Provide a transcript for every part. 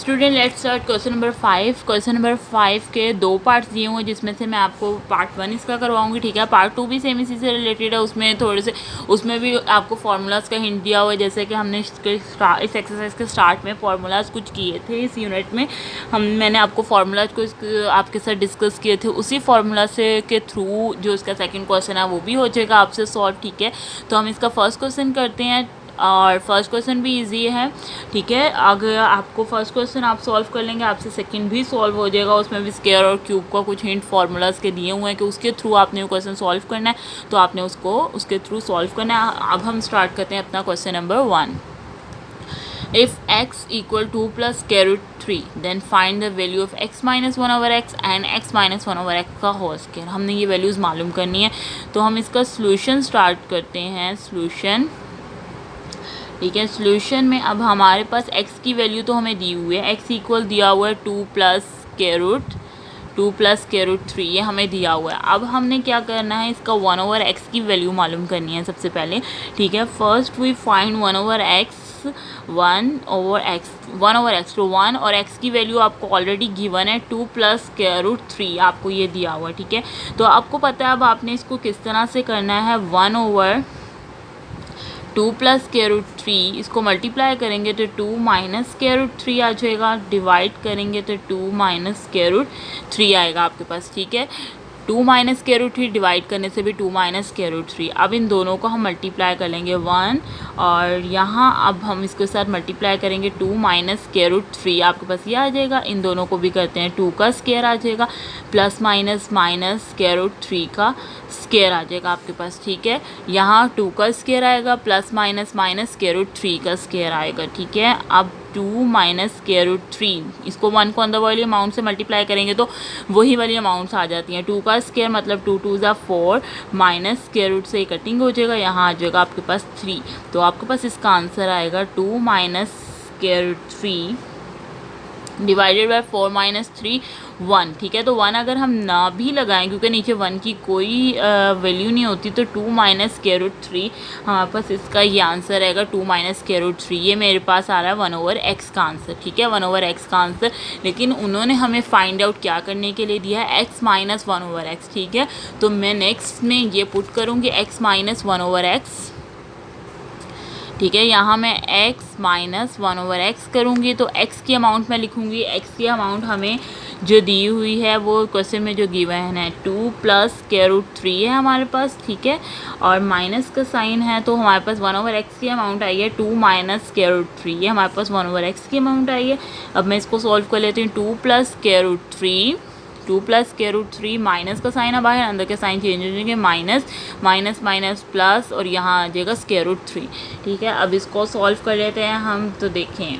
Student let's start question number 5। Question number 5 के 2 parts दिए हुए हैं, जिसमें से मैं आपको पार्ट 1 इसका करवाऊंगी, ठीक है। पार्ट 2 भी सेम इसी से रिलेटेड है, उसमें थोड़े से उसमें भी आपको फार्मूलाज का हिंट दिया हुआ है, जैसे कि हमने इस एक्सरसाइज के स्टार्ट में फार्मूलाज कुछ किए थे। इस यूनिट में मैंने आपको फार्मूलाज को आपके साथ डिस्कस किए थे, उसी फार्मूला से के थ्रू जो इसका सेकेंड क्वेश्चन है वो भी हो जाएगा आपसे सॉल्व, ठीक है। तो हम इसका फर्स्ट क्वेश्चन करते हैं और फर्स्ट क्वेश्चन भी इजी है, ठीक है। अगर आपको फर्स्ट क्वेश्चन आप सॉल्व कर लेंगे, आपसे सेकंड भी सॉल्व हो जाएगा। उसमें भी स्क्वायर और क्यूब का कुछ हिंट फार्मूलाज के दिए हुए हैं कि उसके थ्रू आपने वो क्वेश्चन सॉल्व करना है, तो आपने उसको उसके थ्रू सॉल्व करना है। अब हम स्टार्ट करते हैं अपना question number 1। If x equal 2 plus square root 3, then find the value of x minus 1 over x and x minus 1 over x का होल स्क्वायर। हमने ये वैल्यूज़ मालूम करनी है, तो हम इसका सोल्यूशन स्टार्ट करते हैं। सोल्यूशन, ठीक है। सोल्यूशन में अब हमारे पास x की वैल्यू तो हमें दी हुई है, x इक्वल दिया हुआ है 2 प्लस स्क्वायर रूट 3, ये हमें दिया हुआ है। अब हमने क्या करना है, इसका 1 ओवर x की वैल्यू मालूम करनी है सबसे पहले, ठीक है। First we find 1 over x, तो 1 और x की वैल्यू आपको ऑलरेडी गिवन है 2 प्लस स्क्वायर रूट 3, आपको ये दिया हुआ है, ठीक है। तो आपको पता है अब आपने इसको किस तरह से करना है। 1 ओवर 2 प्लस स्क्वायर रूट 3, इसको मल्टीप्लाई करेंगे तो 2 माइनस स्क्वायर रूट 3 आ जाएगा, डिवाइड करेंगे तो 2 माइनस स्क्वायर रूट 3 आएगा आपके पास, ठीक है। 2 माइनस स्क्वायर रूट 3 डिवाइड करने से भी 2 माइनस स्क्वायर रूट 3। अब इन दोनों को हम मल्टीप्लाई कर लेंगे 1, और यहाँ अब हम इसके साथ मल्टीप्लाई करेंगे 2 माइनस स्क्वायर रूट 3, आपके पास ये आ जाएगा। इन दोनों को भी करते हैं, 2 का स्क्वायर आ जाएगा, plus minus minus square root 3 का स्क्वायर आ जाएगा आपके पास, ठीक है। यहाँ 2 का स्क्वायर आएगा, plus minus minus square root 3 का स्क्वायर आएगा, ठीक है। अब 2 माइनस स्क्वायर रूट 3, इसको 1 को अंदर वाली अमाउंट से मल्टीप्लाई करेंगे तो वही वाली अमाउंट्स आ जाती हैं। 2 का स्क्वायर मतलब 2 2 ज़ा 4, माइनस स्क्वायर रूट से कटिंग हो जाएगा, यहाँ आ जाएगा आपके पास 3। तो आपके पास इसका आंसर आएगा 2 minus square root 3 divided by 4 minus 3, 1, ठीक है। तो 1 अगर हम ना भी लगाएं, क्योंकि नीचे 1 की कोई वैल्यू नहीं होती, तो 2 माइनस स्क्वायर रूट 3 हमारे पास इसका ये आंसर रहेगा 2 माइनस स्क्वायर रूट 3। ये मेरे पास आ रहा है 1 ओवर x का आंसर, ठीक है, 1 ओवर x का आंसर। लेकिन उन्होंने हमें फाइंड आउट क्या करने के लिए दिया है, x माइनस 1 ओवर x, ठीक है। तो मैं नेक्स्ट में ये पुट करूँगी x माइनस 1 ओवर x, ठीक है। यहाँ मैं x माइनस 1 ओवर x करूँगी, तो x की अमाउंट मैं लिखूँगी। x की अमाउंट हमें जो दी हुई है वो क्वेश्चन में जो गिवन है 2 प्लस स्क्वायर रूट 3 है हमारे पास, ठीक है, और माइनस का साइन है, तो हमारे पास 1 ओवर x की अमाउंट आई है 2 माइनस स्क्वायर रूट 3, ये हमारे पास 1 ओवर x की अमाउंट आई है। अब मैं इसको सॉल्व कर लेती हूँ। 2 plus square root 3, 2 plus square root 3, minus का साइन है बाहर, अंदर के साइन चेंज हो जाएंगे, माइनस माइनस माइनस प्लस, और यहाँ आ जाएगा स्क्वायर रूट 3, ठीक है। अब इसको सॉल्व कर लेते हैं हम, तो देखें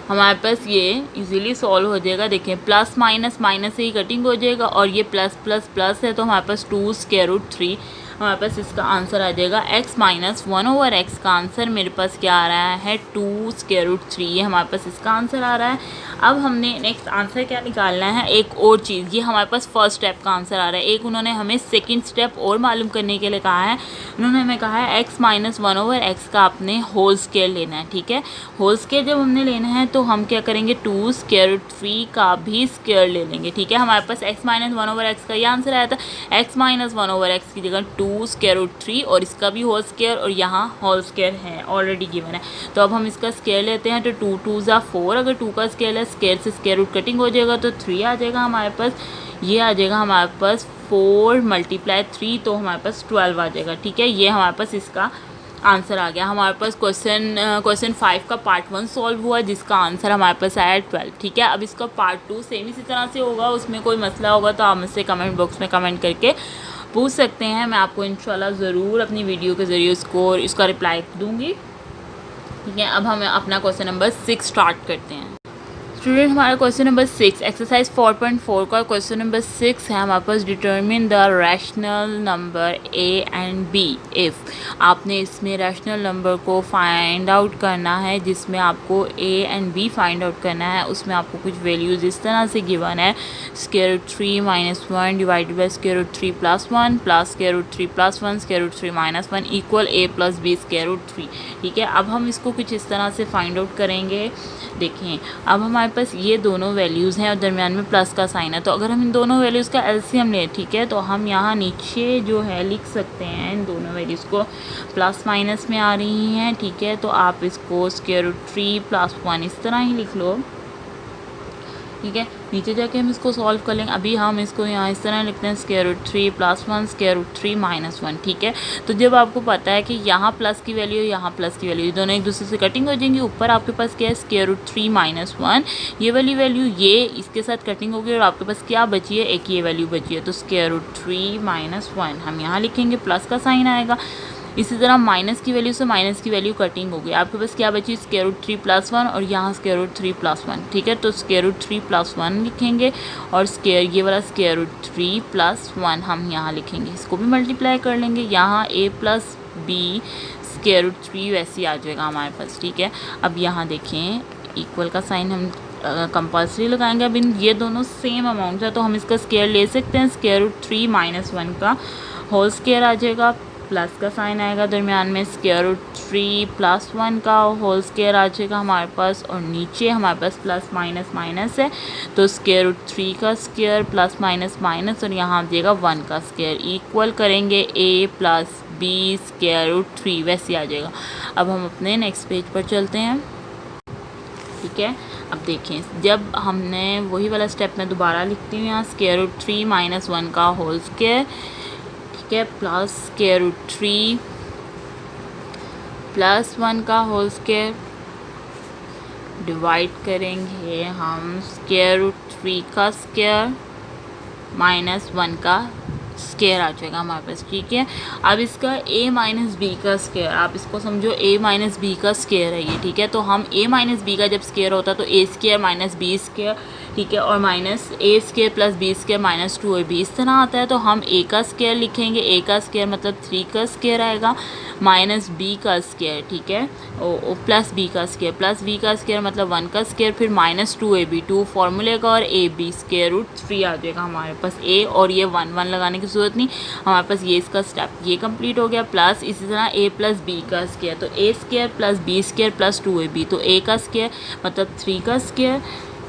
हमारे पास ये इजीली सॉल्व हो जाएगा। देखें प्लस माइनस माइनस से ही कटिंग हो जाएगा, और ये प्लस प्लस प्लस है, तो हमारे पास 2 स्क्वायर रूट 3, हमारे पास इसका आंसर आ जाएगा x माइनस 1 ओवर x का आंसर मेरे पास क्या आ रहा है 2 स्क्वायर रूट 3, ये हमारे पास इसका आंसर आ रहा है। अब हमने नेक्स्ट आंसर क्या निकालना है, एक और चीज़, ये हमारे पास फर्स्ट स्टेप का आंसर आ रहा है। एक उन्होंने हमें सेकंड स्टेप और मालूम करने के लिए कहा है। उन्होंने हमें कहा है x माइनस 1 ओवर x का आपने होल स्क्वायर लेना है, ठीक है। होल स्क्वायर जब हमने लेना है तो हम क्या करेंगे, 2 स्क्वायर रूट 3 का भी स्क्वायर ले लेंगे, ठीक है। हमारे पास x माइनस 1 ओवर x का ये आंसर आया था। x माइनस 1 ओवर x की जगह 2 स्क्वायर रूट 3 और इसका भी होल स्क्वायर, और यहाँ होल स्क्वायर है ऑलरेडी गिवन है। तो अब हम इसका स्क्वायर लेते हैं, तो 2 2 ज़ा 4, अगर 2 का स्क्वायर है, स्क्वायर से स्क्वायर रूट कटिंग हो जाएगा, तो 3 आ जाएगा हमारे पास। ये आ जाएगा हमारे पास 4 मल्टीप्लाई 3, तो हमारे पास 12 आ जाएगा, ठीक है। ये हमारे पास इसका आंसर आ गया। हमारे पास क्वेश्चन 5 का पार्ट 1 सॉल्व हुआ, जिसका आंसर हमारे पास आया 12, ठीक है। अब इसका पार्ट 2 सेम इसी तरह से होगा, उसमें कोई मसला होगा तो आप मुझसे कमेंट बॉक्स में कमेंट करके पूछ सकते हैं। मैं आपको इंशाल्लाह ज़रूर अपनी वीडियो के ज़रिए इसका रिप्लाई दूँगी, ठीक है। अब हम अपना क्वेश्चन नंबर 6 स्टार्ट करते हैं। स्टूडेंट हमारा क्वेश्चन नंबर 6 एक्सरसाइज 4.4 का क्वेश्चन नंबर 6 है हमारे पास। Determine the rational number A and B if. आपने इसमें रैशनल नंबर को फाइंड आउट करना है, जिसमें आपको A and B find out करना है। उसमें आपको कुछ वैल्यूज़ इस तरह से गिवन है, square root 3 - 1 divided by square root 3 + 1 plus square root 3 + 1 square root 3 - 1 equal a + b square root 3। ठीक है, अब हम इसको कुछ इस तरह से फाइंड आउट करेंगे। देखें, अब हमारे पास ये दोनों वैल्यूज़ हैं और दरमियान में प्लस का साइन है, तो अगर हम इन दोनों वैल्यूज़ का एलसीएम लें, ठीक है, तो हम यहाँ नीचे जो है लिख सकते हैं इन दोनों वैल्यूज़ को प्लस माइनस में आ रही हैं। ठीक है, तो आप इसको स्क्वायर रूट 3 + 1 इस तरह ही लिख लो। ठीक है, नीचे जाके हम इसको सॉल्व कर लेंगे। अभी हम इसको यहाँ इस तरह लिखते हैं, स्क्वायर रूट 3 + 1 स्क्वायर रूट 3 - 1। ठीक है, तो जब आपको पता है कि यहाँ प्लस की वैल्यू यहाँ प्लस की वैल्यू दोनों एक दूसरे से कटिंग हो जाएंगी, ऊपर आपके पास क्या है, स्क्वायर रूट 3 - 1, ये वाली वैल्यू ये इसके साथ कटिंग होगी और आपके पास क्या बची है, एक ये वैल्यू बची है, तो स्क्वायर रूट 3 - 1 हम यहाँ लिखेंगे, प्लस का साइन आएगा। इसी तरह माइनस की वैल्यू से माइनस की वैल्यू कटिंग होगी, आपके पास क्या बची, स्क्वायर रूट 3 + 1 और यहाँ स्क्वायर रूट 3 + 1। ठीक है, तो स्क्वायर रूट 3 + 1 लिखेंगे और स्क्वायर ये वाला स्क्वायर रूट 3 + 1 हम यहाँ लिखेंगे, इसको भी मल्टीप्लाई कर लेंगे। यहाँ a + b स्क्वायर रूट 3 वैसे ही आ जाएगा हमारे पास। ठीक है, अब यहाँ देखें इक्वल का साइन हम कंपल्सरी लगाएंगे। अब इन ये दोनों सेम अमाउंट है तो हम इसका स्क्वायर ले सकते हैं, स्क्वायर रूट 3 - 1 का होल स्क्वायर आ जाएगा, प्लस का साइन आएगा दरमियान में, स्क्वायर रूट 3 + 1 का होल स्क्वायर आ जाएगा हमारे पास, और नीचे हमारे पास प्लस माइनस माइनस है तो स्क्वायर रूट 3 का स्क्वायर प्लस माइनस माइनस और यहाँ आ जाएगा 1 का स्क्वायर, इक्वल करेंगे a + b स्क्वायर रूट 3 वैसे आ जाएगा। अब हम अपने नेक्स्ट पेज पर चलते हैं। ठीक है, अब देखें, जब हमने वही वाला स्टेप मैं दोबारा लिखती हूँ, यहाँ स्क्वायर रूट 3 - 1 का होल स्क्वायर, ठीक है, प्लस स्क्वायर रूट 3 + 1 का होल स्क्वायर, डिवाइड करेंगे हम स्क्वायर रूट 3 का स्क्वायर - 1 का स्क्वायर आ जाएगा हमारे पास। ठीक है, अब इसका a - b का स्क्वायर, आप इसको समझो a - b का स्क्वायर है ये। ठीक है, तो हम a - b का जब स्क्वायर होता है तो a² - b स्क्वायर, ठीक है, और माइनस a² + b² - 2ab इस तरह आता है, तो हम a का स्क्वायर लिखेंगे, a का स्क्वायर मतलब 3 का स्क्वायर आएगा माइनस b का स्क्वायर, ठीक है, प्लस b का स्क्वायर, प्लस b का स्क्वायर मतलब 1 का स्क्वायर, फिर -2ab 2 फॉर्मूले का और ab स्क्वायर रूट 3 आ जाएगा हमारे पास। a और ये 1 1 लगाने की ज़रूरत नहीं, हमारे पास ये इसका स्टेप ये कंप्लीट हो गया। प्लस इसी तरह a + b का स्क्वायर, तो a² + b² + 2ab, तो a का स्क्वायर मतलब 3 का स्क्वायर,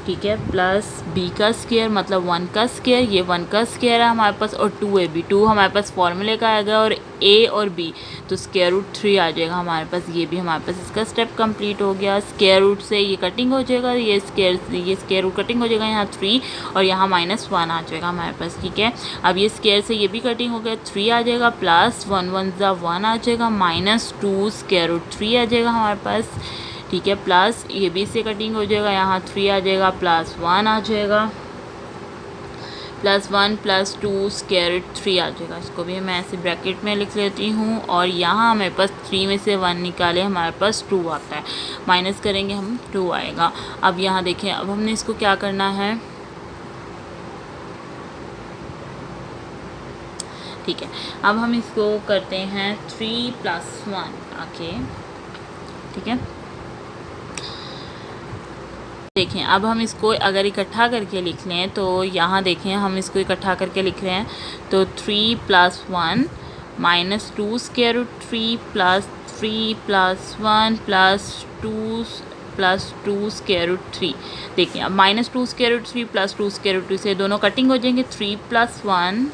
ठीक है, प्लस b का स्क्वायर मतलब 1 का स्क्वायर, ये 1 का स्क्वायर है हमारे पास, और 2ab 2 हमारे पास फॉर्मूले का आएगा, और a और b तो स्क्वायर रूट 3 आ जाएगा हमारे पास। ये भी हमारे पास इसका स्टेप कंप्लीट हो गया। स्क्वायर रूट से ये कटिंग हो जाएगा, ये स्क्वायर रूट कटिंग हो जाएगा, यहाँ 3 और यहाँ -1 आ जाएगा हमारे पास। ठीक है, अब ये स्क्वायर से ये भी कटिंग हो गया, 3 आ जाएगा, प्लस 1 1 1 आ जाएगा, -2 स्क्वायर रूट 3 आ जाएगा हमारे पास। ठीक है, प्लस ये भी से कटिंग हो जाएगा, यहाँ 3 आ जाएगा, प्लस 1 आ जाएगा, +1 + 2 स्क्वायर रूट 3 आ जाएगा। इसको भी मैं ऐसे ब्रैकेट में लिख लेती हूँ, और यहाँ हमारे पास 3 में से 1 निकाले हमारे पास 2 आता है, माइनस करेंगे हम 2 आएगा। अब यहाँ देखें, अब हमने इसको क्या करना है, ठीक है, अब हम इसको करते हैं 3 + 1 ओके। ठीक है, देखें, अब हम इसको अगर इकट्ठा करके लिख लें तो यहाँ देखें, हम इसको इकट्ठा करके लिख रहे हैं, तो 3 + 1 -2 स्क्वायर रूट 3 + 3 + 1 + 2 स्क्वायर रूट 3। देखिए, अब -2 स्क्वायर रूट 3 + 2 स्क्वायर रूट 3 से दोनों कटिंग हो जाएंगे, 3 + 1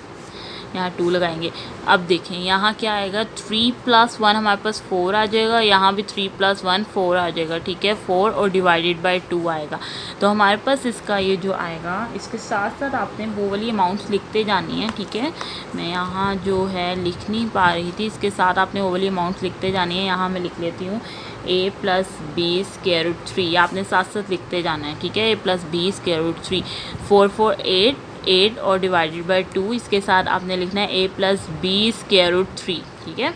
यहाँ 2 लगाएंगे। अब देखें, यहाँ क्या आएगा, 3 + 1 हमारे पास 4 आ जाएगा, यहाँ भी 3 + 1 4 आ जाएगा। ठीक है, 4 और डिवाइडेड बाय 2 आएगा, तो हमारे पास इसका ये जो आएगा, इसके साथ साथ आपने वो वाली अमाउंट्स लिखते जानी है। ठीक है, मैं यहाँ जो है लिख नहीं पा रही थी, इसके साथ आपने वो वाली अमाउंट्स लिखते जानी है। यहाँ मैं लिख लेती हूँ a + b स्क्वायर रूट 3, आपने साथ साथ लिखते जाना है। ठीक है, a + b स्क्वायर रूट 3, 4 4 8 और डिवाइडेड बाय 2, इसके साथ आपने लिखना है a + b स्क्वायर रूट 3। ठीक है,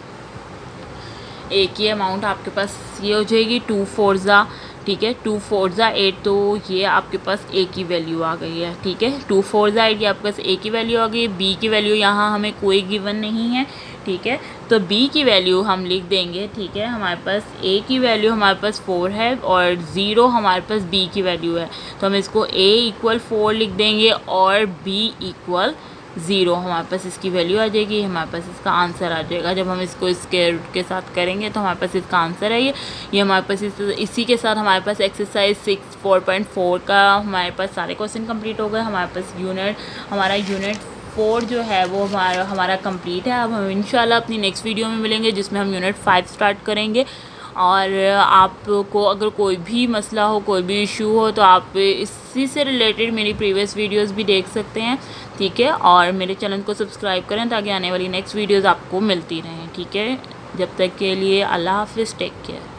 एक ही अमाउंट आपके पास ये हो जाएगी, 2 4 ज़ा, ठीक है। 2 4 ज़ा 8, तो ये आपके पास ए की वैल्यू आ गई है, ठीक है। 2 4 ज़ा 8 ये आपके पास ए की वैल्यू आ गई। बी की वैल्यू यहाँ हमें कोई गिवन नहीं है, ठीक है, तो बी की वैल्यू हम लिख देंगे, ठीक है। हमारे पास ए की वैल्यू हमारे पास 4 है और 0 हमारे पास बी की वैल्यू है, तो हम इसको ए इक्वल 4 लिख देंगे और बी इक्वल 0 हमारे पास इसकी वैल्यू आ जाएगी, हमारे पास इसका आंसर आ जाएगा। जब हम इसको स्क्वायर रूट के साथ करेंगे तो हमारे पास इसका आंसर है ये हमारे पास इसी के साथ हमारे पास एक्सरसाइज 6.4 का हमारे पास सारे क्वेश्चन कंप्लीट हो गए। हमारे पास हमारा यूनिट 4 जो है वो हमारा कंप्लीट है। अब हम इंशाल्लाह अपनी नेक्स्ट वीडियो में मिलेंगे जिसमें हम यूनिट 5 स्टार्ट करेंगे। और आपको अगर कोई भी मसला हो, कोई भी इशू हो, तो आप इसी से रिलेटेड मेरी प्रीवियस वीडियोस भी देख सकते हैं, ठीक है। और मेरे चैनल को सब्सक्राइब करें ताकि आने वाली नेक्स्ट वीडियोस आपको मिलती रहें, ठीक है। जब तक के लिए अल्लाह हाफिज़, टेक केयर।